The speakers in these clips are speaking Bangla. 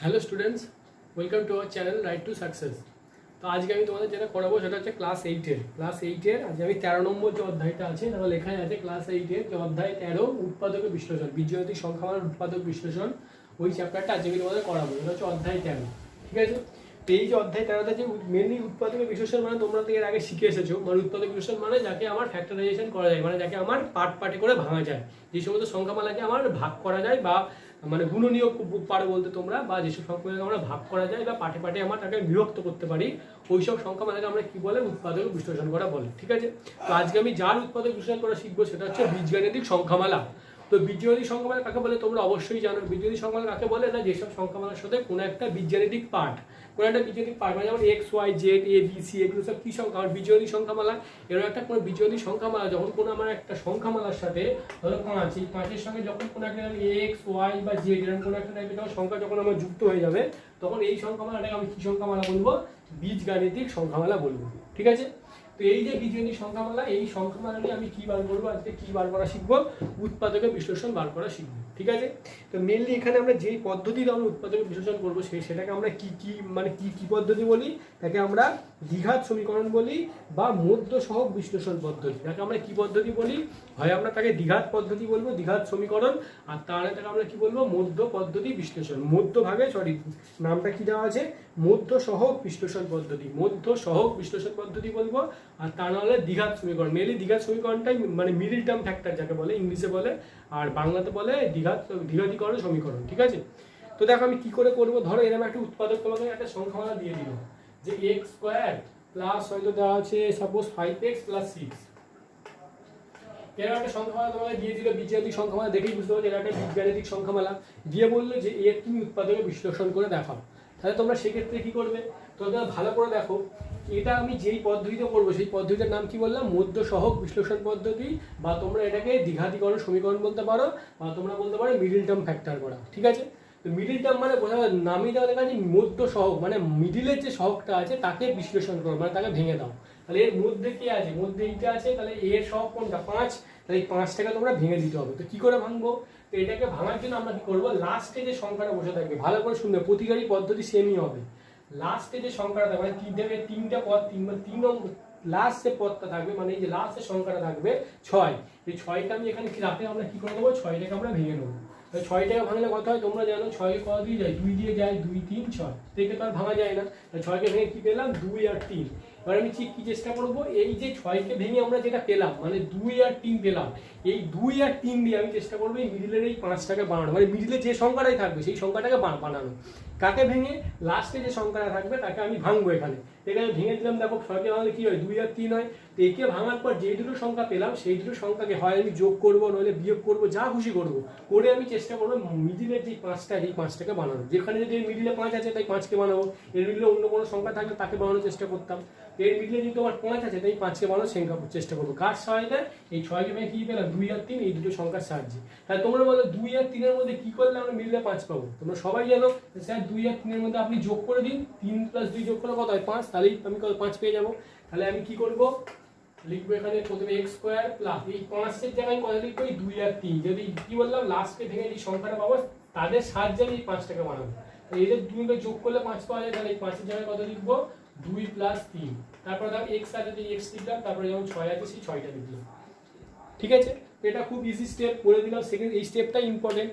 Hello students, welcome to our channel right to success. তো আজকে আমি তোমাদের যেটা করাবো সেটা হচ্ছে ক্লাস এইটের আজকে আমি 13 নম্বর যে অধ্যায়টা আছে তাহলে লেখাই আছে ক্লাস এইটের যে অধ্যায় 13 উৎপাদক বিশ্লেষণ, বীজগণিতিক সংখ্যামালার উৎপাদক বিশ্লেষণ, ওই চ্যাপ্টারটা আজকে আমি তোমাদের করাবো। এটা হচ্ছে অধ্যায় 13, ঠিক আছে। তো এই যে অধ্যায় 13তে যে মেনলি উৎপাদক বিশ্লেষণ মানে তোমরা তো এর আগে শিখে এসেছো, মানে উৎপাদক বিশ্লেষণ মানে যাকে আমার ফ্যাক্টরাইজেশন করা যায়, মানে যাকে আমার পার্টে করে ভাঙা যায়, যে সমস্ত সংখ্যামালাকে আমার ভাগ করা যায় বা মানে গুণনীয় পারো বলতে তোমরা, বা যেসব সংখ্যামালাকে আমরা ভাগ করা যায় বা পাটে আমরা তাকে বিভক্ত করতে পারি, ওইসব সংখ্যামালাকে আমরা কি বলে উৎপাদক বিশ্লেষণ করা বলে, ঠিক আছে। তো আজকে আমি যার উৎপাদক বিশ্লেষণ করা শিখবো সেটা হচ্ছে বীজগাণিতিক সংখ্যামালা। তো বীজগাণিতিক সংখ্যামালা কাকে বলে তোমরা অবশ্যই জানো। বীজগাণিতিক সংখ্যামালা কাকে বলে না, যেসব সংখ্যামালার সাথে কোনো একটা বীজগাণিতিক পার্ট, কোনো একটা বীজগাণিতিক পার্ট মানে যেমন x Y Z A B C, এগুলো সব কি সংখ্যা, বীজগাণিতিক সংখ্যামালা। এরকম একটা কোনো বীজগাণিতিক সংখ্যামালা যখন কোনো আমার একটা সংখ্যামালার সাথে ধরো 5, এই 5-এর সঙ্গে যখন কোনো একটা এক্স ওয়াই বা জেড এরকম কোনো একটা টাইপের যখন সংখ্যা যখন আমার যুক্ত হয়ে যাবে, তখন এই সংখ্যামালাটাকে আমি কি সংখ্যামালা বলবো, বীজগাণিতিক সংখ্যামালা বলবো, ঠিক আছে। তো এই যে বীজগাণিতিক সংখ্যামালা, এই সংখ্যামালা নিয়ে আমি কি বার করবো আজকে, কি বার করা শিখবো, উৎপাদকের বিশ্লেষণ বার করা শিখবো, ঠিক আছে। তো মেনলি এখানে আমরা যেই পদ্ধতিতে আমরা উৎপাদকের বিশ্লেষণ করবো সেটাকে আমরা কি পদ্ধতি বলি, তাকে আমরা দ্বিঘাত সমীকরণ বলি বা মধ্য সহগ বিশ্লেষণ পদ্ধতি। তাকে আমরা কি পদ্ধতি বলি, হয় আমরা তাকে দ্বিঘাত পদ্ধতি বলবো, দ্বিঘাত সমীকরণ, আর তাহলে তাকে আমরা কি বলবো, মধ্য পদ্ধতি বিশ্লেষণ। নামটা কি দেওয়া আছে, মধ্য সহগ বিশ্লেষণ পদ্ধতি, মধ্য সহগ বিশ্লেষণ পদ্ধতি বলবো। আর তা নাহলে দ্বিঘাত সমীকরণ, মেনলি দ্বিঘাত সমীকরণটাই মানে মিডল টার্ম ফ্যাক্টর যাকে বলে, ইংলিশে বলে, আর বাংলাতে বলে দ্বিঘাতীকরণ সমীকরণ, ঠিক আছে। তো দেখো আমি কি করে করবো, ধরো এরকম একটা উৎপাদক তোমাকে একটা সংখ্যামালা দিয়ে দিল যে এক্স স্কোয়ার প্লাস হয়তো দেওয়া আছে সাপোজ 5x + 6, এরকম একটা সংখ্যামালা তোমাকে দিয়ে দিল, বীজগাণিতিক সংখ্যামালা দেখেই বুঝতে পারছো এটা একটা বীজগাণিতিক সংখ্যামালা। দিয়ে বললো যে এর তুমি উৎপাদকের বিশ্লেষণ করে দেখাও। তাহলে তোমরা সেক্ষেত্রে কি করবে, তোমরা ভালো করে দেখো, এটা আমি যেই পদ্ধতিতে করবো সেই পদ্ধতির নাম কি বললাম, মধ্য সহগ বিশ্লেষণ পদ্ধতি, বা তোমরা এটাকে দ্বিঘাতীকরণ সমীকরণ বলতে পারো, বা তোমরা বলতে পারো মিডল টার্ম ফ্যাক্টর করা, ঠিক আছে। তো মিডল টার্ম মানে বোঝা যায়, নামই দেওয়া দেখা যায় মধ্য সহগ, মানে মিডিলের যে সহগটা আছে তাকে বিশ্লেষণ করো, মানে তাকে ভেঙে দাও। তাহলে এর মধ্যে কি আছে, মধ্যে এইটা আছে, তাহলে এর সহগ কোনটা 5, তাহলে এই 5টাকে তোমরা ভেঙে দিতে হবে। তো কি করে ভাঙবো, তো এটাকে ভাঙার জন্য আমরা কি করবো, লাস্টে যে সংখ্যাটা বসে থাকবে, ভালো করে শুনবে, প্রতিকারী পদ্ধতি সেমই হবে। লাস্টে যে সংখ্যাটা থাকবে মানে তিনটা পদ, তিন নম্বর লাস্ট যে পদটা থাকবে, মানে এই যে লাস্ট যে সংখ্যাটা থাকবে 6, এই 6টা আমি এখানে কি রাখলে আমরা কি করে দেবো, 6টাকে আমরা ভেঙে নেবো। 6টাকে ভাঙলে কথা হয় তোমরা জানো, 6কে কত দিয়ে যায়, 2 দিয়ে যায়, 2, 3, 6 থেকে তো আর ভাঙা যায় না। 6কে ভেঙে কি পেলাম, 2 আর 3। এবার আমি ঠিক কি চেষ্টা করবো, এই যে 6কে ভেঙে আমরা যেটা পেলাম মানে 2 আর 3 পেলাম, এই 2 আর 3 দিয়ে আমি চেষ্টা করবো এই মিডিলের এই 5টাকে বানানো, মানে মিডিলে যে সংখ্যাটাই থাকবে সেই সংখ্যাটাকে বানানো। কাকে ভেঙে, লাস্টে যে সংখ্যাটা থাকবে তাকে আমি ভাঙবো। এখানে ভেঙে দিলাম, দেখো 6কে ভাঙলে কি হয়, 2 আর 3 হয়। তো একে ভাঙার পর যে দুটো সংখ্যা পেলাম সেই দুটো সংখ্যাকে হয় আমি যোগ করবো, নইলে বিয়োগ করবো, যা খুশি করবো করে আমি চেষ্টা করবো মিডিলের যে 5টা, এই 5টাকে বানানো। যেখানে যদি মিডিলে 5 আছে তাই 5কে বানাবো, এর মিডিলে অন্য কোনো সংখ্যা থাকলে তাকে বানানোর চেষ্টা করতাম। এর মিডিলে যদি তোমার 5 আছে তাই 5কে বানানোর চেষ্টা করবো। কার সহায়তায়, এই 6কে ভেঙে কি পেলাম, 2 আর 3, এই দুটো সংখ্যার সাহায্যে। তাহলে তোমরা বলো 2 আর 3-এর মধ্যে কি করলে আমরা মিডিলে 5 পাবো, তোমরা সবাই জানো স্যার 2 আর 3-এর মধ্যে আপনি যোগ করে দিন, 3 + 2 যোগ করলে কত হয়, 5, তাহলেই আমি 5 পেয়ে যাবো। তাহলে আমি কি করবো, লিখবো এখানে প্রথমে x স্কয়ার প্লাস এই 5-এর জায়গায় কত লিখবো, এই 2 আর 3, যদি কি বললাম লাস্টে ভেঙে এই সংখ্যাটা পাবো তাদের সাহায্যে আমি এই 5টাকে বানাবো। এই যে 2কে যোগ করলে 5 পাওয়া যায়, তাহলে এই 5-এর জায়গায় কত লিখবো, 2 + 3, তারপর দেখো x আছে, x লিখলাম, তারপরে যেমন 6 আছে সেই 6টা লিখলাম, ঠিক আছে। তো এটা খুব ইজি স্টেপ বলে দিলাম। সেকেন্ড এই স্টেপটা ইম্পর্টেন্ট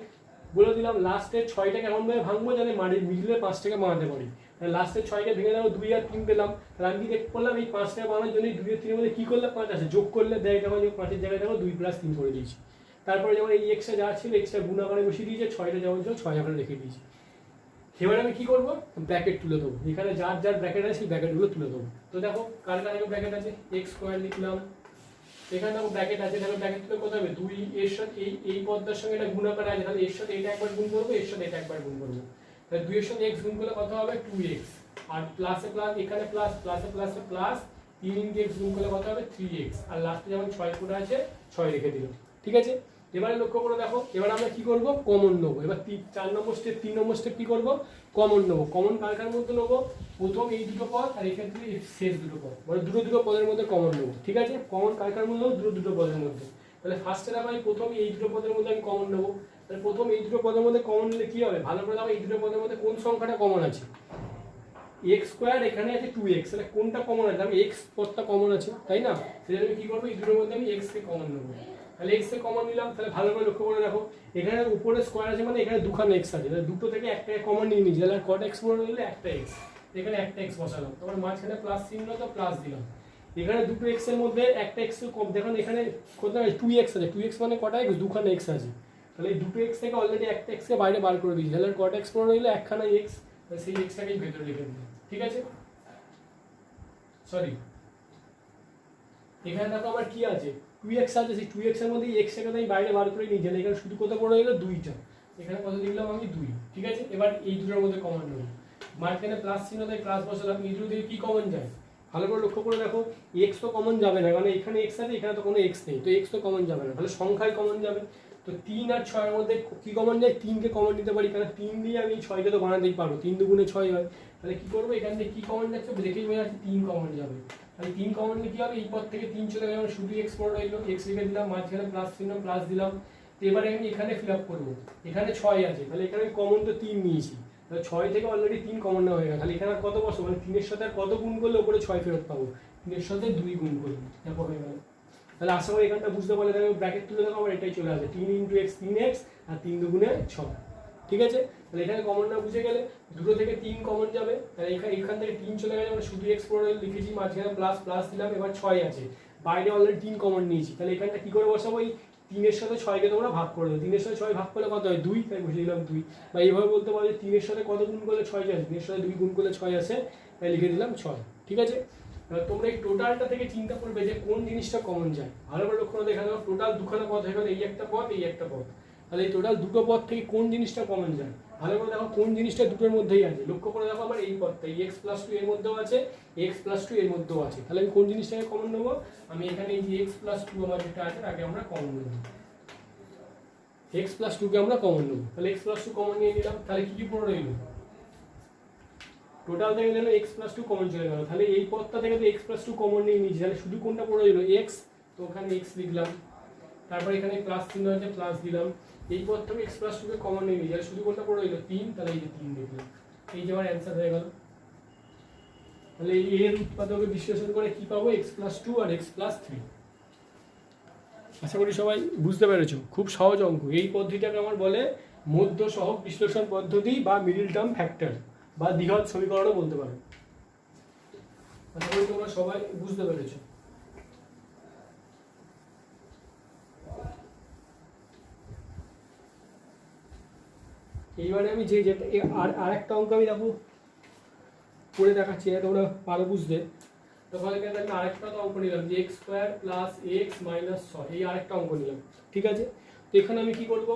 বলে দিলাম, লাস্টের 6টাকে এমনভাবে ভাঙবো যাতে মিডিলের 5টাকে বানাতে পারি। লাস্টের 6কে ভেঙে দেবো, 2 আর 3 পেলাম। তাহলে আমি কি করলাম, এই 5টাকে বানানোর জন্য 2 আর 3-এর মধ্যে কি করলে 5 আছে, যোগ করলে দেখ দেখো 5-এর জায়গায় দেখো 2 + 3 করে দিয়েছি। তারপরে যেমন এই এক্সটা যা ছিল এক্সটা গুণ আকারে বসিয়ে দিয়েছে, 6টা যেমন ছিল 6 আকারে রেখে দিয়েছি। এবার আমি কি করবো, ব্র্যাকেট তুলে দেবো, এখানে যার যার ব্র্যাকেট আছে সেই ব্র্যাকেটগুলো তুলে দেবো। তো দেখো কার কার আগে ব্র্যাকেট আছে, x স্কয়ার লিখলাম, এখানে দেখো ব্র্যাকেট আছে, তাহলে ব্র্যাকেট তুলে কত হবে, 2 এর সাথে এই পদটার সঙ্গে এটা গুণ আকারে আছে, তাহলে এর সাথে এটা একবার গুণ করবো, এর সাথে এটা একবার গুণ করবো। তাহলে 2 এর সাথে x গুণ করলে কত হবে, 2x, আর প্লাসে প্লাস, এখানে প্লাস, প্লাসে প্লাসে প্লাস, 3 × x গুণ করলে কত হবে 3x, আর লাস্টে যেমন 6 করে আছে 6 রেখে দিলাম, ঠিক আছে। এবারে লক্ষ্য করে দেখো, এবার আমরা কি করব, কমন নেবো। এবার 3 নম্বর স্টেপ কি করব, কমন নেবো। কমন কার কার মধ্যে নেবো, প্রথম এই দুটো পদ আর এক্ষেত্রে শেষ দুটো পদ, মানে দুটো পদের মধ্যে কমন নেবো, ঠিক আছে। কমন কার কার মধ্যে নেবো, দুটো পদের মধ্যে। তাহলে ফার্স্টে দেখো আমি প্রথম এই দুটো পদের মধ্যে আমি কমন নেবো। তাহলে প্রথম এই দুটো পদের মধ্যে কমন নিলে কি হবে, ভালো করে দেখো এই দুটো পদের মধ্যে কোন সংখ্যাটা কমন আছে, এক্স স্কোয়ার এখানে আছে 2x, তাহলে কোনটা কমন আছে, আমি এক্স পদটা কমন আছে তাই না, সেজন্য আমি কি করবো এই দুটোর মধ্যে আমি এক্স কে কমন নেবো, তাহলে এক্স কে কমন নিলাম। তাহলে ভালো করে লক্ষ্য করে দেখো এখানে উপরে স্কোয়ার আছে মানে এখানে দুখানা এক্স আছে, তাহলে দুটো থেকে একটা কমন নিয়ে নিচ্ছি, তাহলে কট এক্স পড়ে নিলে একটা এক্স, এখানে একটা এক্স বসালাম, তারপর মাঝখানে প্লাস চিহ্ন তো প্লাস দিলাম, এখানে দুটো এক্স এর মধ্যে একটা এক্স কম, দেখুন এখানে কোথায় 2x আছে, 2x মানে কটা এক্স, দুখানা এক্স আছে, তাহলে এই দুটো এক্স থেকে অলরেডি একটা এক্স কে বাইরে বার করে দিয়েছি, তাহলে কট এক্স পড়ে নিলে একখানা এক্স, সেই এক্সটাকেই ভেতরে রেখে দিলাম, ঠিক আছে। সরি এখানে দেখো আমার কি আছে 2x আছে, সেই 2x এর মধ্যে x টাকে আমি বাইরে বার করে নিয়ে গেলে এখানে শুধু কত পড়ে গেল 2টা, এখানে কত লিখলাম আমি 2, ঠিক আছে। এবার এই দুটোর মধ্যে কমন নেব, মাঝখানে প্লাস চিহ্ন তাই প্লাস বসালাম, এই দুটো থেকে কি কমন যায় ভালো করে লক্ষ্য করে দেখো, x তো কমন যাবে না কারণ এখানে x আছে এখানে তো কোনো x নেই, তো x তো কমন যাবে না, তাহলে সংখ্যায় কমন যাবে, তো 3 আর 6 এর মধ্যে কি কমন যায়, 3 কে কমন নিতে পারি কারণ 3 দিয়ে আমি 6 কে তো বানাতেই পারবো, 3 দুগুণে 6 হয়, তাহলে কি করবো এখান থেকে কি কমন যাচ্ছে দেখেই বোঝা যাচ্ছে 3 কমন যাবে, তাহলে 3 কমন নিলে কি হবে, এই পদ থেকে 3 চলে গেল, শুধু x পড়ে রইলো, x লিখে দিলাম, মাঝখানে প্লাস চিহ্ন প্লাস দিলাম, এবারে আমি এখানে ফিল আপ করবো, এখানে 6 আছে তাহলে এখানে কমন তো 3 নিয়েছি, তাহলে 6 থেকে অলরেডি 3 কমন নেওয়া হয়ে গেল, তাহলে এখানে আর কত বসবো, মানে 3 এর সাথে আর কত গুণ করলে উপরে 6 ফেরত পাবো, 3 এর সাথে 2 গুণ করবো, দেখো হয়ে গেল। তাহলে আশা করি এখানটা বুঝতে পারলে, দেখো ব্র্যাকেট তুলে দেখো আবার এটাই চলে আসে 3 × x 3x আর 3 দুগুণে 6, ঠিক আছে। তাহলে এখানে কমন না বুঝে গেলে দুটো থেকে 3 কমন যাবে, তাহলে এখান থেকে 3 চলে গেলে আমরা শুধু x পড়ে লিখেছি, মাঝখানে প্লাস প্লাস দিলাম, এবার 6 আছে, বাইরে অলরেডি 3 কমন নিয়েছি, তাহলে এখানটা কি করে বসাবো, এই 3 এর সাথে 6 কে তোমরা ভাগ করে দাও, 3 এর সাথে 6 ভাগ করলে কত হয় 2, তাই বসে দিলাম 2, বা এইভাবে বলতে পারো যে 3 এর সাথে কত গুণ করলে 6 আসে, 3 এর সাথে 2 গুণ করলে 6 আসে, তাই লিখে দিলাম 6, ঠিক আছে। এবার তোমরা এই টোটালটা থেকে চিন্তা করবে যে কোন জিনিসটা কমন যায়, ভালো করে লক্ষ্য করে দেখা যাবে টোটাল দুখানা পদ হয়ে গেল, এই একটা পদ এই একটা পদ, তাহলে এই টোটাল দুটো পদ থেকে কোন জিনিসটা কমন যায়, ভালো করে দেখো কোন জিনিসটা দুটোর মধ্যেই আছে, লক্ষ্য করে দেখো আমার এই পদটা x + 2 এর মধ্যেও আছে, x + 2 এর মধ্যেও আছে, তাহলে আমি কোন জিনিসটাকে কমন নেব, আমি এখানে এই যে x + 2 আমার যেটা আছে তাকে আমরা কমন নেব, x + 2 কে আমরা কমন নেব, তাহলে x + 2 কমন নিয়ে নিলাম, তাহলে কি কি পড়ে রইল, টোটাল থেকে গেল x + 2 কমন চলে গেল, তাহলে এই পদটা থেকে তো x + 2 কমন নিয়ে নিয়েছি, তাহলে শুধু কোনটা পড়ে রইল x, তো ওখানে x লিখলাম, তারপর এখানে প্লাস চিহ্ন আছে প্লাস দিলাম, এই পদ থেকে x + 2 কে কমন নিয়ে নিয়েছি, শুধু কোনটা পড়ে রইল 3, তাহলে এই যে 3 লিখলাম, এই যে আমার অ্যান্সার হয়ে গেল। তাহলে এই এর উৎপাদকে বিশ্লেষণ করে কি পাবো, x + 2 আর x + 3। আশা করি সবাই বুঝতে পেরেছো, খুব সহজ অঙ্ক, এই পদ্ধতিটাকে আমার বলে মধ্য সহগ বিশ্লেষণ পদ্ধতি বা মিডল টার্ম ফ্যাক্টর বা দ্বিঘাত সমীকরণও বলতে পারো। আশা করি তোমরা সবাই বুঝতে পেরেছো। এইবারে আমি যেটা আর একটা অঙ্ক আমি দেখো করে দেখাচ্ছি, এটা তোমরা পারো বুঝতে, তখন এখানে আমি আরেকটা অঙ্ক নিলাম যে x² + x - 6, এই আরেকটা অঙ্ক নিলাম, ঠিক আছে। তো এখানে আমি কি করব,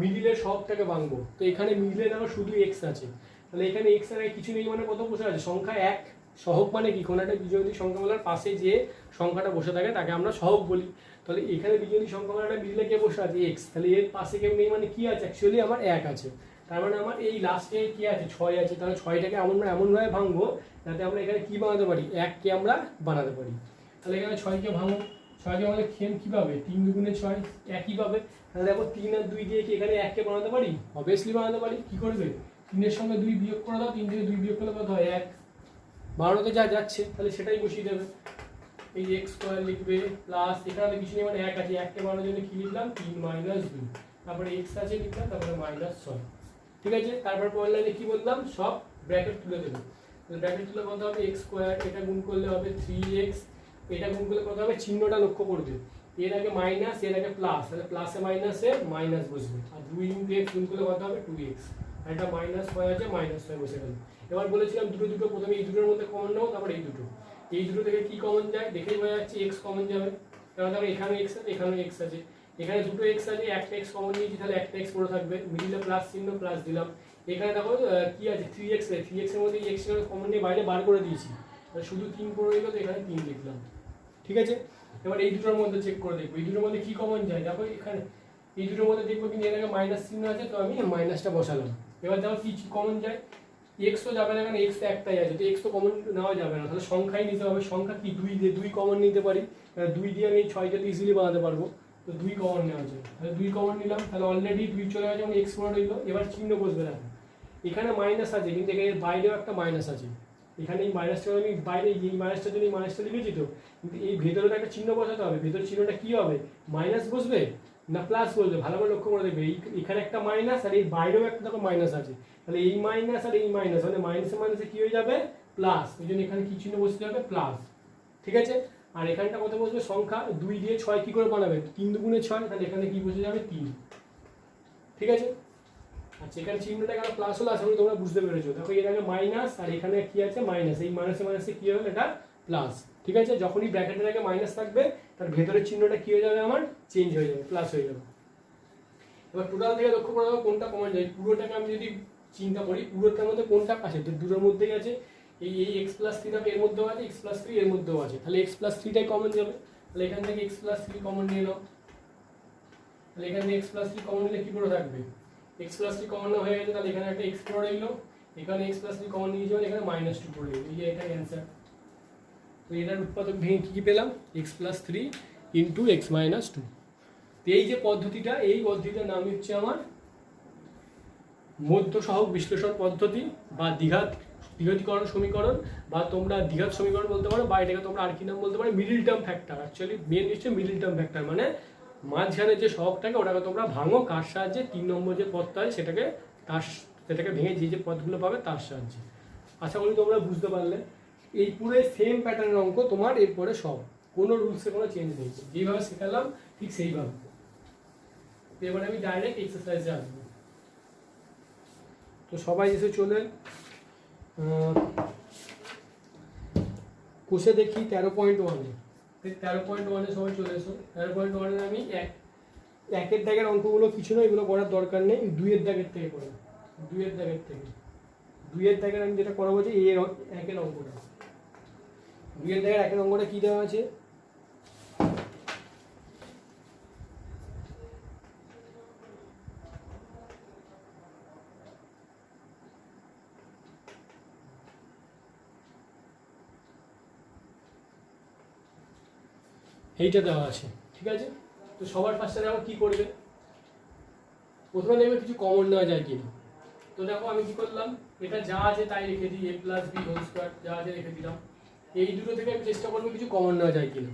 মিডিলের সহগটাকে ভাঙবো, তো এখানে মিডিলে দেখো শুধু x আছে, তাহলে এখানে x এর কিছু নেই মানে কত বসে আছে, সংখ্যা 1, সহগ মানে কি কোন একটা বীজগণিত সংখ্যামালার পাশে যে সংখ্যাটা বসে থাকে তাকে আমরা সহগ বলি, তাহলে এখানে বীজগণিত সংখ্যামালাটা মিডিলে কে বসে আছে x, তাহলে এর পাশে কেউ নেই মানে কি আছে, অ্যাকচুয়ালি আমার 1 আছে, তার মানে আমার এই লাস্টে কি আছে 6 আছে, তাহলে 6টাকে আমরা এমনভাবে ভাঙবো যাতে আমরা এখানে কি বানাতে পারি, 1 কে আমরা বানাতে পারি, তাহলে এখানে 6 কে ভাঙো, 6 কে ভাঙলে খেম কিভাবে 3 দুগুণে 6 একই পাবে, তাহলে দেখো 3 আর 2 দিয়ে কি এখানে 1 কে বানাতে পারি, অবভিয়াসলি বানাতে পারি, কি করবে 3 এর সঙ্গে 2 বিয়োগ করে দাও, 3 থেকে 2 বিয়োগ করলে কত হয় 1, বানানোতে যা যাচ্ছে তাহলে সেটাই বসিয়ে দেবে, এই x² লিখবে প্লাস এখানে কিছু নেই মানে 1 আছে, 1 কে বানানোর জন্য কি লিখলাম 3 - 2, তারপরে x আছে লিখলাম, তারপরে -6, ঠিক আছে। তারপর পরের লাইনে কি বললাম, সব ব্র্যাকেট তুলে দেবো, তাহলে ব্র্যাকেট তুলে কত হবে x², এটা গুণ করলে হবে 3x, এটা গুণ করলে কত হবে, চিহ্নটা লক্ষ্য করবে, এর আগে মাইনাস এর আগে প্লাস, তাহলে প্লাসে মাইনাসে মাইনাস বসবে, আর 2 × x গুণ করলে কত হবে 2x, আর এটা -6 আছে -6 বসে গেল। এবার বলেছিলাম দুটো দুটো, প্রথমে এই দুটোর মধ্যে কমন নাও, তারপর এই দুটো থেকে কি কমন যায় দেখেই বোঝা যাচ্ছে x কমন যাবে, কারণ দেখো এখানে x আছে এখানেও x আছে, এখানে দুটো x আছে, একটা x কমন নিয়েছি, তাহলে একটা x পড়ে থাকবে, মিডিলে প্লাস চিহ্ন প্লাস দিলাম, এখানে দেখো কি আছে 3x, 3x এর মধ্যে x এর কমন নিয়ে বাইরে বার করে দিয়েছি, তাহলে শুধু 3 পড়ে রইল, তো এখানে 3 লিখলাম, ঠিক আছে। এবার এই দুটোর মধ্যে চেক করে দেখবো এই দুটোর মধ্যে কি কমন যায়, দেখো এখানে এই দুটোর মধ্যে দেখবো কিন্তু এর আগে মাইনাস চিহ্ন আছে, তো আমি মাইনাসটা বসালাম, এবার দেখো কি কমন যায়, x তো যাবে না কারণ x তো একটাই আছে, তো x তো কমন নেওয়া যাবে না, তাহলে সংখ্যাই নিতে হবে, সংখ্যা কি 2 দিয়ে 2 কমন নিতে পারি, 2 দিয়ে আমি 6 কে ইজিলি বানাতে পারবো, তো 2 কমন নেওয়া যায়, তাহলে 2 কমন নিলাম, তাহলে অলরেডি 2 চলে গেছে, যেমন এক্স পড়ে রইলো। এবার চিহ্ন বসবে দেখো, এখানে মাইনাস আছে কিন্তু এর বাইরেও একটা মাইনাস আছে, এখানে এই মাইনাসটা আমি বাইরে এই মাইনাসটার জন্য এই মাইনাসটা লিখেছি তো, কিন্তু এই ভেতরে একটা চিহ্ন বসাতে হবে, ভেতরের চিহ্নটা কি হবে, মাইনাস বসবে না প্লাস বসবে, ভালো করে লক্ষ্য করে দেখবে, এখানে একটা মাইনাস আর এই বাইরেও একটা দেখো মাইনাস আছে, তাহলে এই মাইনাস আর এই মাইনাস মানে মাইনাসে মাইনাসে কি হয়ে যাবে প্লাস, ওই জন্য এখানে কি চিহ্ন বসতে হবে প্লাস, ঠিক আছে। আর এখানটা কত বসবে, সংখ্যা 2 দিয়ে 6 কি করে বানাবে, 3 দুগুণে 6, তাহলে এখানে কি বসে যাবে 3, ঠিক আছে। আচ্ছা এখানে চিহ্নটা কেন প্লাস হলো আশা করি তোমরা বুঝতে পেরেছো, দেখো এর আগে মাইনাস আর এখানে কি আছে মাইনাস, এই মাইনাসে মাইনাসে কি হবে এটা প্লাস, ঠিক আছে। যখনই ব্র্যাকেটের আগে মাইনাস থাকবে তার ভেতরের চিহ্নটা কি হয়ে যাবে আমার চেঞ্জ হয়ে যাবে, প্লাস হয়ে যাবে। এবার টোটাল থেকে লক্ষ্য করা হবে কোনটা কমন যায়, পুরোটাকে আমি যদি চিন্তা করি পুরোটার মধ্যে কোনটা আছে, দুটোর মধ্যেই আছে, এই এক্স প্লাস 3 এর মধ্যেও আছে, এক্স প্লাস 3 এর মধ্যেও আছে, তাহলে এক্স প্লাস 3টাই কমন যাবে, তাহলে এখান থেকে এক্স প্লাস 3 কমন নিয়ে নাও, তাহলে এখানে এক্স প্লাস 3 কমন নিলে কি করে থাকবে, এক্স প্লাস 3 কমন হয়ে গেছে, তাহলে এখানে একটা এক্স পড়ে রইলো, এখানে এক্স প্লাস 3 কমন নিয়ে যাবেন, এখানে -2 পড়ে রইলো, এই যে এটাই অ্যান্সার। তো এটার উৎপাদক ভেঙে কি পেলাম, x plus 3 into x minus 2। তো এই যে পদ্ধতিটা, এই পদ্ধতিটার নাম হচ্ছে আমার মধ্য সহগ বিশ্লেষণ পদ্ধতি বা দ্বিঘাতীকরণ সমীকরণ, বা তোমরা দ্বিঘাত সমীকরণ বলতে পারো, বা এটাকে তোমরা আর কি নাম বলতে পারো, middle term factor. Actually main হচ্ছে মিডিল টার্ম ফ্যাক্টর, মানে মাঝখানে যে সহগটাকে ওটাকে তোমরা ভাঙো কার সাহায্যে, 3 নম্বর যে পদটা আছে সেটাকে ভেঙে যে পদগুলো পাবে তার সাহায্যে। আশা করি তোমরা বুঝতে পারলে। এই পুরো সেম প্যাটার্নের অঙ্ক তোমার এরপরে সব, কোনো রুলসে কোনো চেঞ্জ নেই, যেভাবে শেখালাম ঠিক সেইভাবে। তো এবারে আমি ডাইরেক্ট এক্সারসাইজে আসবো। তো সবাই এসে চলে কোষে দেখি 13.1-এ, 13.1-এ সবাই চলে এসো। 13.1-এ আমি একের দাগের অঙ্কগুলো কিছু না, এগুলো করার দরকার নেই, 2-এর দাগের থেকে করো, 2-এর দাগের আমি যেটা করাবো যে এর একের অঙ্কটা, 2-এর দাগের একের অঙ্কটা কি দেওয়া আছে, এইটা দেওয়া আছে, ঠিক আছে। তো সবার ফার্স্টে দেখো কি করবে, প্রথমে দেখবে কিছু কমন নেওয়া যায় কিনা। তো দেখো আমি কি করলাম, এটা যা আছে তাই রেখে দিই, a plus B whole square যা আছে রেখে দিলাম। এই দুটো থেকে আমি চেষ্টা করবো কিছু কমন নেওয়া যায় কিনা।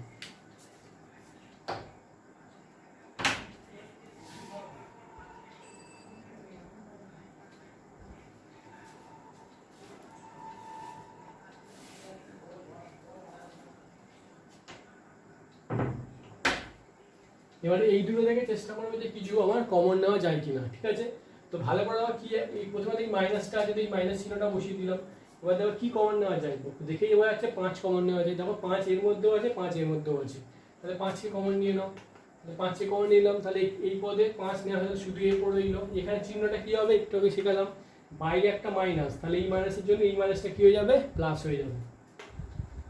এবারে এই দুটো থেকে চেষ্টা করবো যে কিছু আমার কমন নেওয়া যায় কিনা, ঠিক আছে। তো ভালো করে কি, এই প্রথমে দেখি মাইনাসটা আছে, এই মাইনাস চিহ্নটা বসিয়ে দিলাম। এবার দেখো কি কমন নেওয়া যায়, দেখেই এবার আছে 5 কমন নেওয়া যায়, দেখো 5 এর মধ্যেও আছে, 5 এর মধ্যেও আছে, তাহলে 5কে কমন নিয়ে নাও, 5কে কমন নিলাম, তাহলে এই পদে 5 নেওয়া হলে শুধু এ পড়ে দিল। এখানে চিহ্নটা কি হবে একটু আগে শেখালাম, বাইরে একটা মাইনাস, তাহলে এই মাইনাসের জন্য এই মাইনাসটা কি হয়ে যাবে প্লাস হয়ে যাবে।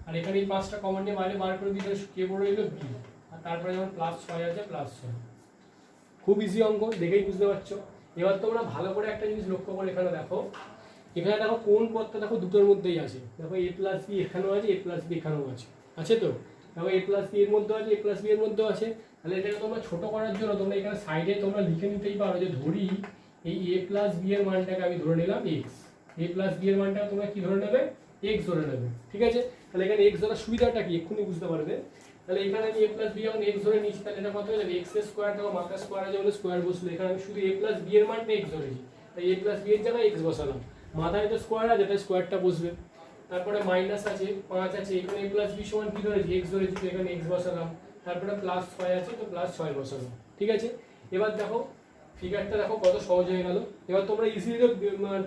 আর এখানে এই 5টা কমন নিয়ে বাইরে বার করে দিলে কে পড়ে রইল বি, আর তারপরে যেমন +6 আছে +6। খুব ইজি অঙ্ক, দেখেই বুঝতে পারছো। এবার তোমরা ভালো করে একটা জিনিস লক্ষ্য করে এখানে দেখো, এখানে দেখো কোন পদটা দেখো দুটোর মধ্যেই আছে, দেখো a প্লাস বি এখানেও আছে, a প্লাস বি এখানেও আছে তো, দেখো a প্লাস বি এর মধ্যেও আছে, a প্লাস বি এর মধ্যেও আছে। তাহলে এটাকে তোমরা ছোট করার জন্য তোমরা এখানে সাইডে তোমরা লিখে নিতেই পারো যে ধরি এই a প্লাস বি এর মানটাকে আমি ধরে নিলাম x, a প্লাস বি এর মানটা তোমরা কি ধরে নেবে x ধরে নেবে, ঠিক আছে। তাহলে এখানে x ধরার সুবিধাটা কি এক্ষুনি বুঝতে পারবে। তাহলে এখানে আমি a প্লাস বি যখন x ধরে নিচ্ছি, তাহলে এটা কত হয়ে যাবে x এর স্কোয়ার, দেখো মাথার স্কোয়ার আছে বলে স্কোয়ার বসলো, এখানে আমি শুধু a প্লাস বি এর মানটা x ধরেছি, তাই a প্লাস বি এর জায়গায় x বসালাম, মাথায় তো স্কোয়ার আছে তাই স্কোয়ারটা বসবে। তারপরে মাইনাস আছে 5 আছে, এখানে a প্লাস বি সমান কি ধরেছি x ধরেছি, তো এখানে x বসালাম, তারপরে +6 আছে তো +6 বসালাম, ঠিক আছে। এবার দেখো ফিগারটা দেখো কত সহজ হয়ে গেল। এবার তোমরা ইজিলি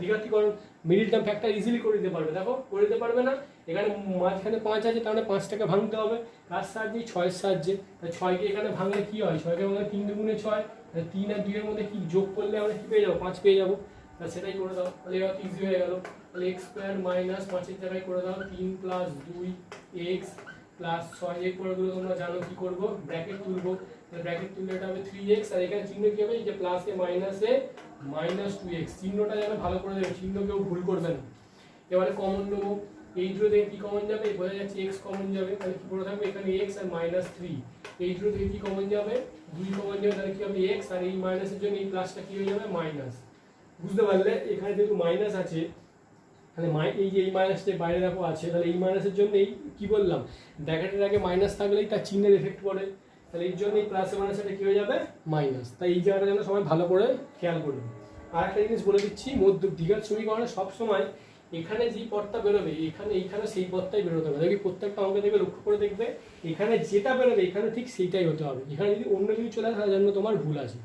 দ্বিঘাতীকরণ মিডিল টার্ম ফ্যাক্টর ইজিলি করে দিতে পারবে, দেখো করে দিতে পারবে না, এখানে মাঝখানে 5 আছে, তাহলে 5টাকে ভাঙতে হবে কার সাহায্যে, 6-এর সাহায্যে। 6কে এখানে ভাঙলে কি হয়, 6কে ভাঙলে 3 দুগুণে 6, 3 আর 2 এর মধ্যে কি যোগ করলে আমরা কি পেয়ে যাবো 5 পেয়ে যাবো, সেটাই করে দাও, তাহলে এবার ইজি হয়ে গেল। তাহলে x স্কয়ার মাইনাস 5-এর জায়গায় করে দাও 3 + 2x + 6, এর পরেগুলো তোমরা জানো কি করব, ব্র্যাকেট তুলবো, ব্র্যাকেট তুললে এটা হবে 3x, আর এখানে চিহ্ন কি হবে, এই যে প্লাসে মাইনাসে -2x, চিহ্নটা যেন ভালো করে দেবে, চিহ্ন কেউ ভুল করবে না। এবারে কমন নেবো, এই দুটো থেকে কি কমন যাবে, বোঝা যাচ্ছে x কমন যাবে, তাহলে কি পড়ে থাকবে এখানে x আর -3, এই দুটো থেকে কি কমন যাবে, 2 কমন যাবে, তাহলে কি হবে x, আর এই মাইনাসের জন্য এই প্লাসটা কি হয়ে যাবে মাইনাস। বুঝতে পারলে? এখানে যেহেতু মাইনাস আছে তাহলে এই যে এই মাইনাসটা বাইরে দেখো আছে, তাহলে এই মাইনাসের জন্য এই কি বললাম ব্র্যাকেটের আগে মাইনাস থাকলেই তার চিহ্নের এফেক্ট পড়ে, তাহলে এর জন্য এই প্লাসে মাইনাসটা কি হয়ে যাবে মাইনাস। তাই এই জায়গাটা যেন সবাই ভালো করে খেয়াল করবে। আর একটা জিনিস বলে দিচ্ছি, মধ্য দ্বিঘাত সমীকরণে সবসময় এখানে যে পদটা বেরোবে এইখানে সেই পদটাই বেরোতে হবে। দেখবি প্রত্যেকটা অঙ্কে দেখবে, লক্ষ্য করে দেখবে এখানে যেটা বেরোবে এখানে ঠিক সেইটাই হতে হবে। এখানে যদি অন্য কিছু চলে আসে তার জন্য তোমার ভুল আছে।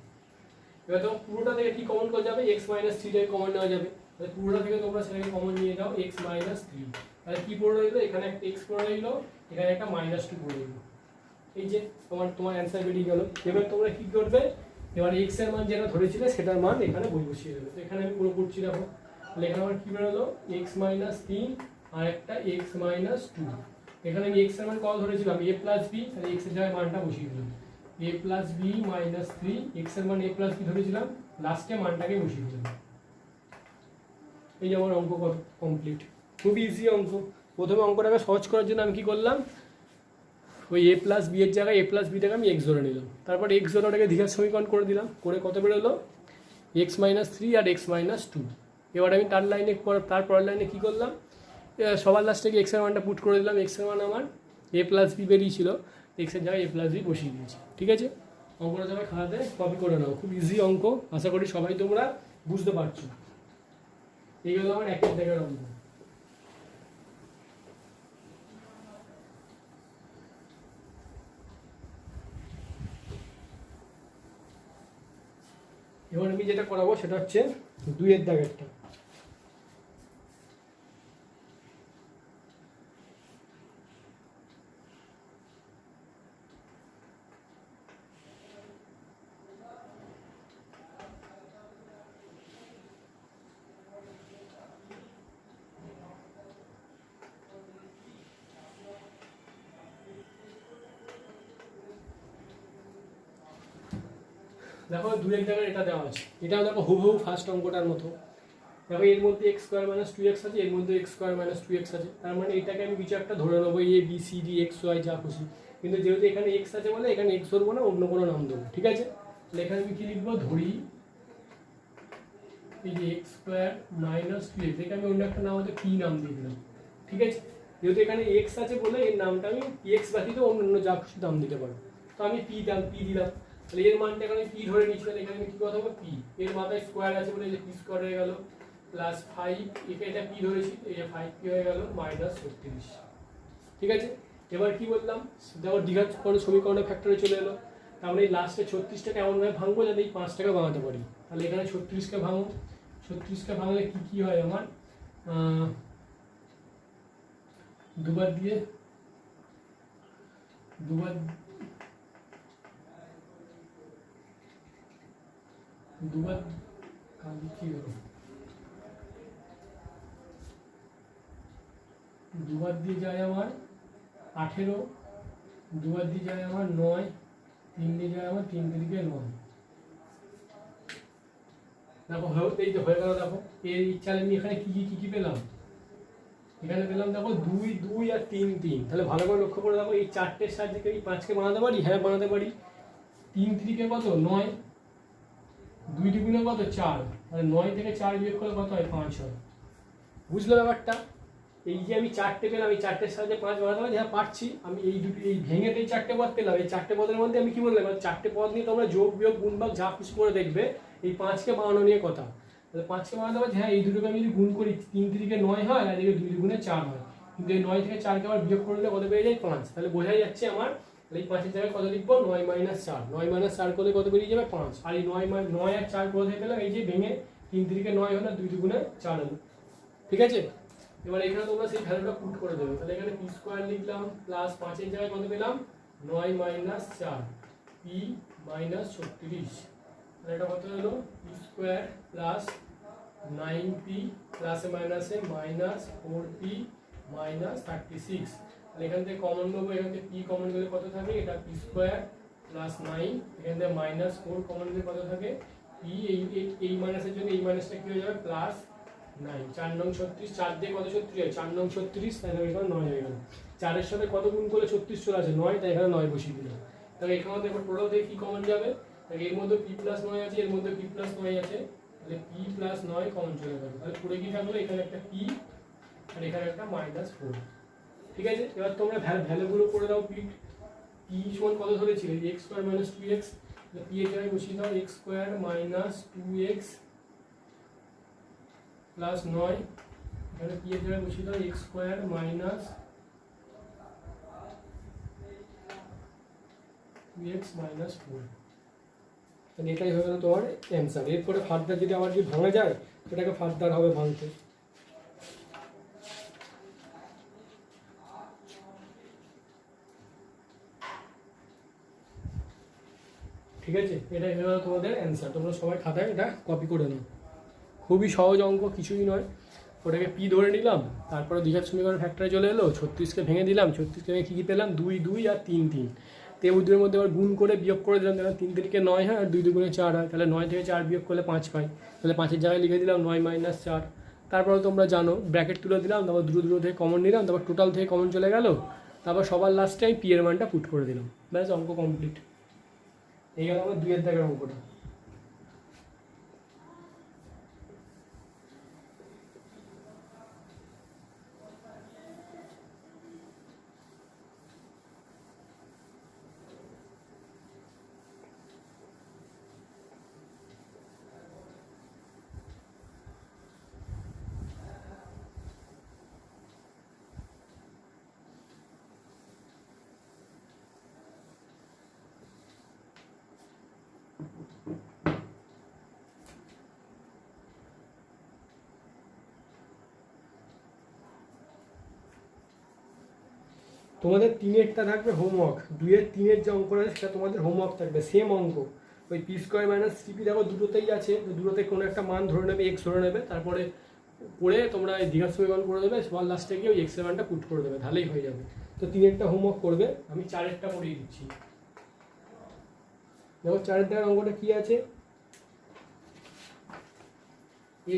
এবার তোমার পুরোটা থেকে কি কমন করা যাবে, x মাইনাস 3টাকে কমন নেওয়া যাবে, তাহলে পুরোটা থেকে তোমরা সেটাকে কমন নিয়ে যাও x মাইনাস 3, তাহলে কি পড়ে রইলো, এখানে একটা x পড়ে রইলো, এখানে একটা -2 পড়ে রইলো। এই যে তোমার অ্যান্সার বেরিয়ে গেল। এবার তোমরা কি করবে, এবার x এর মান যেটা ধরেছিলে সেটার মান এখানে বসিয়ে দেবে। তো এখানে আমি পুরো করছি দেখো, তাহলে এখানে আমার কি বেরোলো x মাইনাস 3 আর একটা x মাইনাস 2। এখানে আমি x এর মান কত ধরেছিলাম a প্লাস b, তাহলে x এর জায়গায় মানটা বসিয়ে দিলাম a plus b minus 3, x এর মান a প্লাস b ধরেছিলাম, লাস্টে মানটাকে বসিয়ে দিলাম। এই যে আমার অঙ্ক কমপ্লিট। খুবই ইজি অঙ্ক। প্রথমে অঙ্কটাকে সহজ করার জন্য আমি কি করলাম, ওই a প্লাস বি এর জায়গায় a প্লাস বিটাকে আমি x ধরে নিলাম, তারপর x ধরে ওটাকে দ্বিঘাত সমীকরণ করে দিলাম, করে কত বেরোলো x মাইনাস 3 আর x মাইনাস 2। এবার আমি তার পরের লাইনে কী করলাম, সবার লাস্টে x এর মানটা পুট করে দিলাম, x এর মান আমার a প্লাস বি বেরিয়েছিল, x এর জায়গায় a প্লাস বি বসিয়ে দিয়েছি। ঠিক আছে, অঙ্কটা সবাই খাতাতে কপি করে নাও, খুব ইজি অঙ্ক, আশা করি সবাই তোমরা বুঝতে পারছো। এই হলো আমার একের দাগের অঙ্ক। এবার আমি যেটা করাবো সেটা হচ্ছে 2 এর দাগেরটা। দেখো 2 এর জায়গায় এটা দেওয়া আছে, এটাও দেখো হুবহু ফার্স্ট অঙ্কটার মতো। দেখো এর মধ্যে x স্কোয়ার মাইনাস 2x আছে, এর মধ্যে x স্কোয়ার মাইনাস 2x আছে, তার মানে এটাকে আমি কিছু একটা ধরে নেবো a b c d x y যা খুশি, কিন্তু যেহেতু এখানে x আছে বলে এখানে x ধরবো না, অন্য কোনো নাম দেবো। ঠিক আছে, তাহলে এখানে আমি কি লিখবো, ধরি এই যে x স্কোয়ার মাইনাস 2x, এটাকে আমি অন্য একটা নাম হতে p নাম দিয়ে দিলাম। ঠিক আছে, যেহেতু এখানে x আছে বলে এর নামটা আমি x ব্যতীত অন্য যা খুশি নাম দিতে পারবো, তো আমি p দিলাম। তাহলে এর মানটা এখানে p ধরে নিচ্ছি, তাহলে এখানে কি কথা হবে p, এর মাথায় স্কোয়ার আছে বলে যে p স্কোয়ার হয়ে গেল প্লাস 5, এটা p ধরেছি, এই যে 5 কি হয়ে গেল মাইনাস 36। ঠিক আছে, এবার কি বললাম, দেখো দ্বিঘাত সমীকরণের ফ্যাক্টরে চলে এলো, তাহলে এই লাস্টে 36টাকে এমনভাবে ভাঙবো যাতে এই 5টাকে ভাঙাতে পারি। তাহলে এখানে 36কে ভাঙো, 36কে ভাঙলে কি হয় আমার, দুবার দিয়ে দুবার কি হলো, দুবার দিয়ে যায় আমার 18, দুবার দিয়ে যায় আমার 9, 3 দিয়ে যায় আমার 3 3 9। দেখো এই যে হয়ে গেল। দেখো এর ইচ্ছালে আমি এখানে কি পেলাম, এখানে পেলাম দেখো 2 2 আর 3 3। তাহলে ভালো করে লক্ষ্য করে দেখো এই 4টের সাহায্যে কি 5কে বানাতে পারি, হ্যাঁ বানাতে পারি। 3 3 কে কত 9, 2 দুগুণে কত 4, তাহলে 9 থেকে 4 বিয়োগ করলে কত হয় 5 হয়। বুঝলে ব্যাপারটা, এই যে আমি 4টে পেলাম, এই 4টের সাহায্যে 5 বানাতে পারি, হ্যাঁ পারছি। আমি এই ভেঙে এই 4টে পদ পেলাম, এই 4টে পদের মধ্যে আমি কি বললাম, 4টে পদ নিয়ে তোমরা যোগ বিয়োগ গুণ ভাগ যা কিছু করে দেখবে, এই 5কে বানানো নিয়ে কথা। তাহলে 5কে বানাতে পারছি, হ্যাঁ এই দুটোকে আমি যদি গুণ করি 3 3 9 হয়, আর এদিকে 2 দুগুণে 4 হয়, কিন্তু এই 9 থেকে 4কে আবার বিয়োগ করলে কত পেয়ে যায় 5। তাহলে বোঝাই যাচ্ছে আমার এই 5-এর জায়গায় কত লিখবো, 9 - 4, 9 - 4 করলে কত বেরিয়ে যাবে 5। আর এই 9 আর 4 কোথায় পেলাম, এই যে ভেঙে 3 3 9 হলো, 2 দুগুণে 4 হলো। ঠিক আছে, এবার এখানে তোমরা সেই ভ্যালুটা পুট করে দেবে। তাহলে এখানে p স্কয়ার লিখলাম প্লাস 5-এর জায়গায় কত পেলাম 9 - 4 p - 36। তাহলে এটা কত হলো p স্কয়ার প্লাস 9p প্লাসে মাইনাসে মাইনাস 4p মাইনাস 36। তাহলে এখান থেকে কমন নেবো, এখান থেকে p কমন গেলে কত থাকে, এটা p স্কয়ার প্লাস 9, এখান থেকে মাইনাস 4 কমন গেলে কত থাকে p, এই মাইনাসের জন্য এই মাইনাসটা কি হয়ে যাবে প্লাস 9, 4 নং 36, 4 দিয়ে কত 36 হয়, 4 নং 36, তাহলে এখানে 9 হয়ে গেল। 4 এর সাথে কত গুণ করলে 36 চলে আসে 9, তাই এখানে 9 বসিয়ে দিলাম। তাহলে এখানে দেখো টোটাল থেকে কি কমন যাবে, তাহলে এর মধ্যে p প্লাস 9 আছে, এর মধ্যে p প্লাস 9 আছে, তাহলে p প্লাস 9 কমন চলে গেল। তাহলে পুরো কি থাকলো, এখানে একটা p আর এখানে একটা -4। ঠিক আছে, এবার তোমরা ভ্যালুগুলো করে দাও। p সমান কত ধরেছিলে, x স্কয়ার মাইনাস 2x, তাহলে p এর জায়গায় বসিয়ে দাও x square minus 2x plus 9, এখানে p এর জায়গায় বসিয়ে দাও x square minus 2x minus 4। তাহলে এটাই হয়ে গেল তোমার অ্যান্সার। এরপরে ফার্দার যদি আবার কি ভাঙা যায়, সেটাকে ফার্দার হবে ভাঙতে। ঠিক আছে, এটাই হয়ে গেল তোমাদের অ্যান্সার। তোমরা সবাই খাতায় এটা কপি করে নাও। খুবই সহজ অঙ্ক, কিছুই নয়। ওটাকে পি ধরে নিলাম, তারপরে দ্বিঘাত সমীকরণ ফ্যাক্টরে চলে এলো, 36কে ভেঙে দিলাম, 36কে ভেঙে কী কী পেলাম, 2 2 আর 3 3। দুটোর মধ্যে আবার গুণ করে বিয়োগ করে দিলাম, তাহলে 3 3 কে 9 হয় আর 2 2 গুণে 4 হয়, তাহলে 9 থেকে 4 বিয়োগ করলে 5 পাই, তাহলে 5-এর জায়গায় লিখে দিলাম 9 - 4। তারপরে তোমরা জানো ব্র্যাকেট তুলে দিলাম, তারপর দুটো থেকে কমন নিলাম, তারপর টোটাল থেকে কমন চলে গেল, তারপর সবার লাস্টে আমি পি এর মানটা পুট করে দিলাম, ব্যাস অঙ্ক কমপ্লিট। এই গেল আমার 2 এর দাগের অঙ্কটা। তোমাদের 3-এরটা থাকবে হোমওয়ার্ক, 2-এর 3-এর যে অঙ্কটা আছে সেটা তোমাদের হোমওয়ার্ক থাকবে, সেম অঙ্ক। ওই পি স্কোয়ার মাইনাস 3p দেখো দুটোতেই আছে, দুটোতে কোনো একটা মান ধরে নেবে, এক্স ধরে নেবে, তারপরে করে তোমরা এই দ্বিঘাত সমীকরণ করে দেবে, সবার লাস্টে গিয়ে ওই এক্সের মানটা পুট করে দেবে, তাহলেই হয়ে যাবে। তো 3-এরটা হোমওয়ার্ক করবে, আমি 4-এরটা করিয়ে দিচ্ছি। দেখো 4-এর দেওয়ার অঙ্কটা কী আছে, a⁴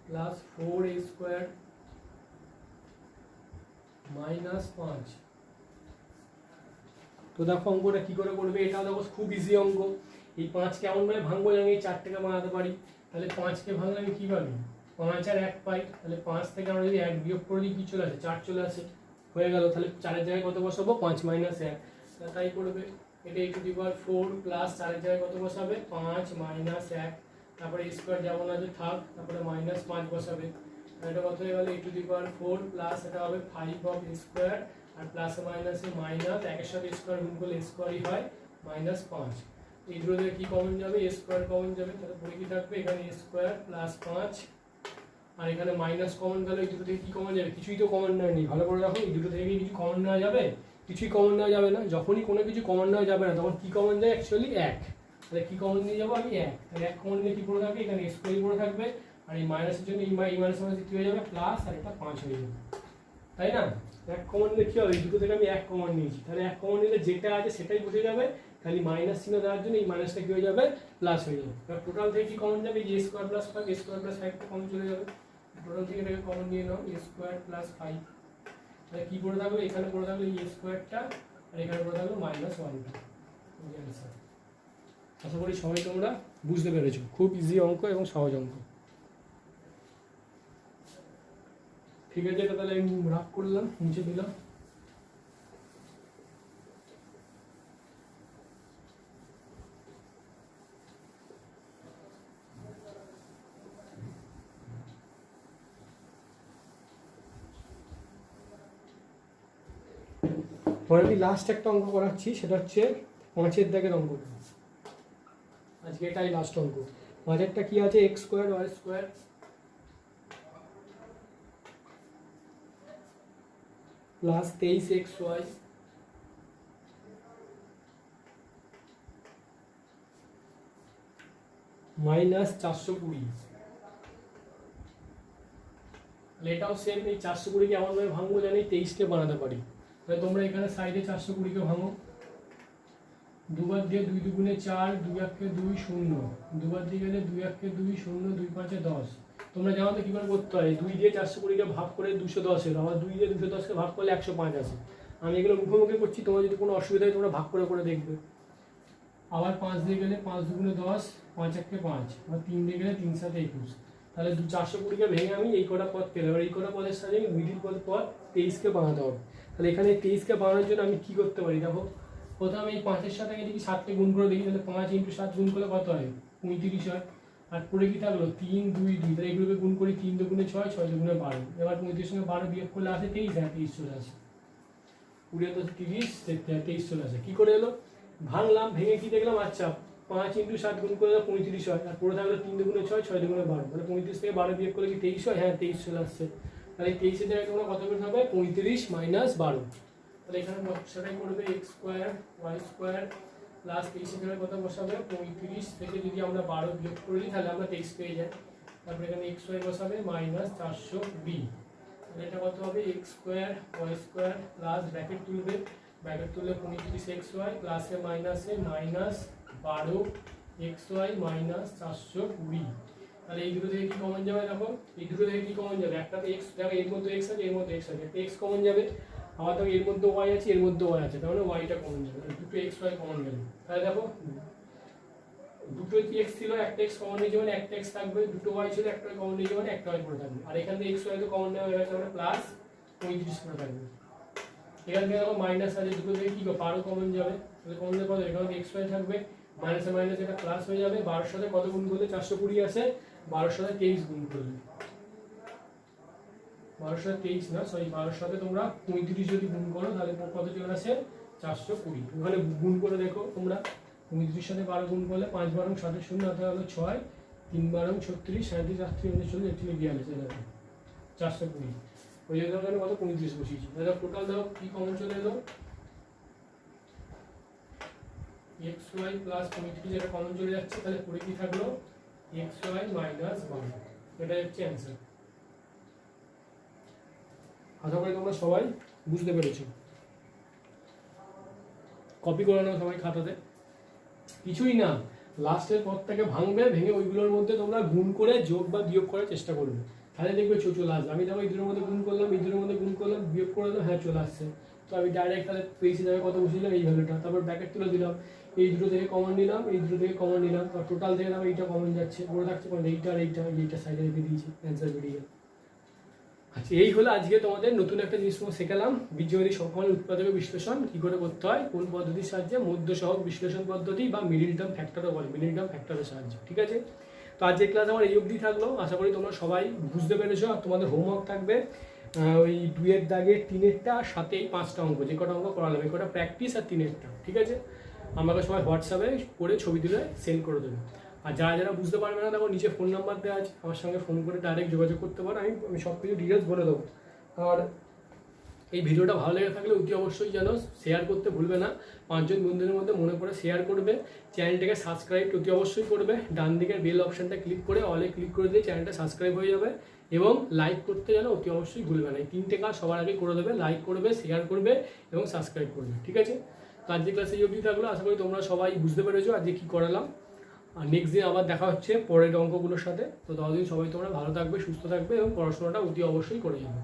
প্লাস 4a² মাইনাস 5। তো দেখো অঙ্কটা কী করে করবে, এটাও দেখো খুব ইজি অঙ্ক। এই 5কে এমনভাবে ভাঙবো যে আমি এই 4টাকে বানাতে পারি। তাহলে 5কে ভাঙলে আমি কী পাবি, 5 আর 1 পাই, তাহলে 5 থেকে আমরা যদি 1 বিয়োগ করে দিই কী চলে আসে, 4 চলে আসে, হয়ে গেল। তাহলে 4-এর জায়গায় কত বসাবো, 5 - 1, তাই করবে। এটা a⁴ প্লাস 4-এর জায়গায় কত বসাবে, 5 - 1, তারপরে স্কোয়ার যেমন আছে থাক, তারপরে -5 বসাবে। এটা কত হয়ে গেল, a⁴ প্লাস এটা হবে 5 আর প্লাসে মাইনাসে মাইনাস, একের সাথে স্কোয়ার গুণ করলে স্কোয়ারই হয়, -5। এই দুটো থেকে কী কমন যাবে, a স্কোয়ার কমন যাবে, তাহলে পরে কী থাকবে, এখানে a স্কোয়ার প্লাস 5 আর এখানে মাইনাস কমন গেল। এই দুটো থেকে কী কমন যাবে, কিছুই তো কমন নেয়নি, ভালো করে রাখো। এই দুটো থেকে কিছু কমন নেওয়া যাবে, কিছুই কমন নেওয়া যাবে না। যখনই কোনো কিছু কমন নেওয়া যাবে না তখন কী কমন যায়, অ্যাকচুয়ালি 1। তাহলে কী কমন নিয়ে যাবো আমি, 1। তাহলে 1 কমন নিয়ে কী পড়ে থাকবে, এখানে স্কোয়ারই পড়ে থাকবে, আর এই মাইনাসের জন্য এই মাইনাস কী হয়ে যাবে, প্লাস, আর এটা 5 হয়ে যাবে, তাই না। 1 কমন নিলে কী হবে, এই দুটো থেকে আমি 1 কমন নিয়েছি, তাহলে 1 কমন নিলে যেটা আছে সেটাই বসে যাবে, খালি মাইনাস চিহ্ন দেওয়ার জন্য এই মাইনাসটা কী হয়ে যাবে, প্লাস হয়ে যাবে। এবার টোটাল থেকে কী কমন যাবে, a² + 5, a² + 5টা কমন চলে যাবে। টোটাল থেকে এটাকে কমন নিয়ে নাও, a² + 5, তাহলে কী পড়ে থাকবে, এখানে পড়ে থাকবে a স্কোয়ারটা আর এখানে পড়ে থাকবে -1টা। আশা করি সবাই তোমরা বুঝতে পেরেছো, খুব ইজি অঙ্ক এবং সহজ অঙ্ক। ঠিক আছে, এটা তাহলে আমি রাফ করলাম, মুছে দিলাম। পরে আমি লাস্ট একটা অঙ্ক করাচ্ছি, সেটা হচ্ছে 5-এর দাগের অঙ্কটা। আজকে এটাই লাস্ট অঙ্ক। 5-এরটা কি আছে, x² y² plus 23xy minus 420। এটাও সেম, এই 420কে এমনভাবে ভাঙবো জানি 23কে বানাতে পারি। তাহলে তোমরা এখানে সাইডে 420কে ভাঙো, দুবার দিয়ে 2 2 গুণে 4, 2 1 2 0, দুবার দিয়ে গেলে 2 1 2 0, 2 5 10, তোমরা জানো তো কী করে করতে হয়, 2 দিয়ে 420কে ভাগ করে 210 এলো, আবার 2 দিয়ে 210কে ভাগ করলে 105 আসে। আমি এগুলো মুখোমুখি করছি, তোমার যদি কোনো অসুবিধা হয় তোমরা ভাগ করে দেখবে। আবার 5 দিয়ে গেলে 5 দুগুণে 10, 5 একে 5, আবার 3 দিয়ে গেলে 3 7 21। তাহলে 420কে ভেঙে আমি এই কটা পদ পেলাম। এবার এই কটা পদের সাথে মিডিল পদ 23কে বানাতে হবে। তাহলে এখানে 23কে বানানোর জন্য আমি কী করতে পারি দেখো, প্রথমে এই 5-এর সাথে দেখি 7কে গুণ করে দেখি, তাহলে 5 × 7 গুণ করলে কত হয়, 35 হয়। আর পরে কি থাকলো 3 2 2, তাহলে এগুলোকে গুণ করি, 3 দুগুণে 6, 6 দুগুণে 12। এবার 35 সঙ্গে 12 বিয়োগ করলে আসে 23, হ্যাঁ 23 চলে আসে। 20 × 30 23 চলে আসে। কী করে এলো, ভাঙলাম, ভেঙে কি দেখলাম, আচ্ছা 5 × 7 গুণ করলে 35 হয়, আর পরে থাকলো 3 দুগুণে 6, 6 দুগুণে 12, মানে 35 থেকে 12 বিয়োগ করলে কি 23 হয়, হ্যাঁ 23 চলে আসছে। তাহলে 23-এর জায়গায় তোমরা কত করে হবে, 35 - 12। তাহলে এখানে সেটাই করবে x² y² প্লাস 23-এর জায়গায় কত বসাবে, 35 থেকে যদি আমরা 12 বিয়োগ করে দিই তাহলে আমরা 23 পেয়ে যাই। তারপরে এখানে xy বসাবে -400b। তাহলে এটা কত হবে, x² y² প্লাস ব্র্যাকেট তুলবে, ব্র্যাকেট তুললে 35xy প্লাসে মাইনাসে -12xy -420। তাহলে এই দুটো থেকে কি কমন যাবে দেখো, এই দুটো থেকে কি কমন যাবে, একটাতে x, দেখো এর মধ্যে x আছে, এর মধ্যে x আছে, একটা x কমন যাবে, আবার দেখো এর মধ্যে y আছে, এর মধ্যে y আছে, তার মানে yটা কমন যাবে, দুটো xy কমন গেল। তাহলে দেখো দুটো x ছিল, একটা x কমন নিয়ে যাবে, একটা x থাকবে, দুটো y ছিল, একটা y কমন নিয়ে যাবে, একটা y পড়ে থাকবে, আর এখান থেকে xy তো কমন নেওয়া হয়ে গেছে, মানে প্লাস 35 করে থাকবে। এখান থেকে দেখো মাইনাস আছে, দুটো থেকে কি 12 কমন যাবে, তাহলে কমন যাবে কত, এখানে xy থাকবে, মাইনাসে মাইনাস এটা প্লাস হয়ে যাবে, 12-এর সাথে কত গুণ করলে 420 আসে, 12-এর সাথে 23 গুণ করলে, 12-এর সাথে 23 না, সরি 12-এর সাথে তোমরা 35 যদি গুণ করো তাহলে কত চলে আসে, 420। ওখানে গুণ করে দেখো তোমরা, 35-এর সাথে 12 গুণ করলে 5 × 7 = 0, অর্থাৎ হলো 6, 3 × 36, 37, 38, 39, 41, 42, 420। ওই জন্য কত 35 বসিয়েছি। তাহলে টোটাল দেখো কি কমন চলে এলো, xy প্লাস 35 যেটা কমন চলে যাচ্ছে, তাহলে পরে কি থাকলো, xy -12। এটাই হচ্ছে অ্যান্সার। আশা করি তোমরা সবাই বুঝতে পেরেছো। কপি করে নাও সবাই খাতাতে, কিছুই না, লাস্টের পদটাকে ভাঙবে, ভেঙে ওইগুলোর মধ্যে তোমরা গুণ করে যোগ বা বিয়োগ করার চেষ্টা করবে, তাহলে দেখবে চলে আসবে। আমি দেখো এই দুটোর মধ্যে গুণ করলাম, এই দুটোর মধ্যে গুণ করলাম, বিয়োগ করে দিলাম, হ্যাঁ চলে আসছে। তো আমি ডাইরেক্ট তাহলে পেয়েছি জায়গায় কত বসিয়েছিলাম, এই ভ্যালুটা, তারপর ব্র্যাকেট তুলে দিলাম, এই দুটো থেকে কমন নিলাম, এই দুটো থেকে কমন নিলাম, তো টোটাল থেকে আমার এইটা কমন যাচ্ছে, পড়ে থাকছে কোন এইটা আর এইটা সাইডে রেখে দিয়েছি, অ্যান্সার বেরিয়ে গেল। আচ্ছা, এই হলো আজকে তোমাদের নতুন একটা জিনিস শেখালাম, বীজগণিত সংখ্যামালার উৎপাদক বিশ্লেষণ কী করে করতে হয়, কোন পদ্ধতির সাহায্যে, মধ্য সহগ বিশ্লেষণ পদ্ধতি বা মিডিল টার্ম ফ্যাক্টরও বলে, মিডিল টার্ম ফ্যাক্টরের সাহায্যে। ঠিক আছে, তো আজকের ক্লাস আমার এই অবধি থাকলো। আশা করি তোমরা সবাই বুঝতে পেরেছো। আর তোমাদের হোমওয়ার্ক থাকবে ওই 2-এর দাগে 3-এরটা আর 7-এ 5টা অঙ্ক, যে কটা অঙ্ক করালাম এই কটা প্র্যাকটিস আর 3-এরটা। ঠিক আছে, আমাকে সবাই হোয়াটসঅ্যাপে করে ছবি তুলে সেন্ড করে দেবে। আর যারা যারা বুঝতে পারবে না, দেখো নিচে ফোন নাম্বার দেওয়া আছে, আমার সঙ্গে ফোন করে ডাইরেক্ট যোগাযোগ করতে পারো, আমি সব কিছু ডিটেলস বলে দেবো। আর এই ভিডিওটা ভালো লেগে থাকলে অতি অবশ্যই যেন শেয়ার করতে ভুলবে না, 5 জন বন্ধুদের মধ্যে মনে করে শেয়ার করবে। চ্যানেলটাকে সাবস্ক্রাইব অতি অবশ্যই করবে, ডান দিকের বেল অপশানটা ক্লিক করে অলে ক্লিক করে দিয়ে চ্যানেলটা সাবস্ক্রাইব হয়ে যাবে, এবং লাইক করতে যেন অতি অবশ্যই ভুলবে না। এই 3টে কাজ সবার আগে করে দেবে, লাইক করবে, শেয়ার করবে এবং সাবস্ক্রাইব করবে। ঠিক আছে, তো আজকে ক্লাসে এই অবধি থাকলো। আশা করি তোমরা সবাই বুঝতে পেরেছো আজকে কী করালাম। আর নেক্সট দিন আবার দেখা হচ্ছে পরের অঙ্কগুলোর সাথে। তো ততদিন সবাই তোমরা ভালো থাকবে, সুস্থ থাকবে এবং পড়াশোনাটা অতি অবশ্যই করে যাবে।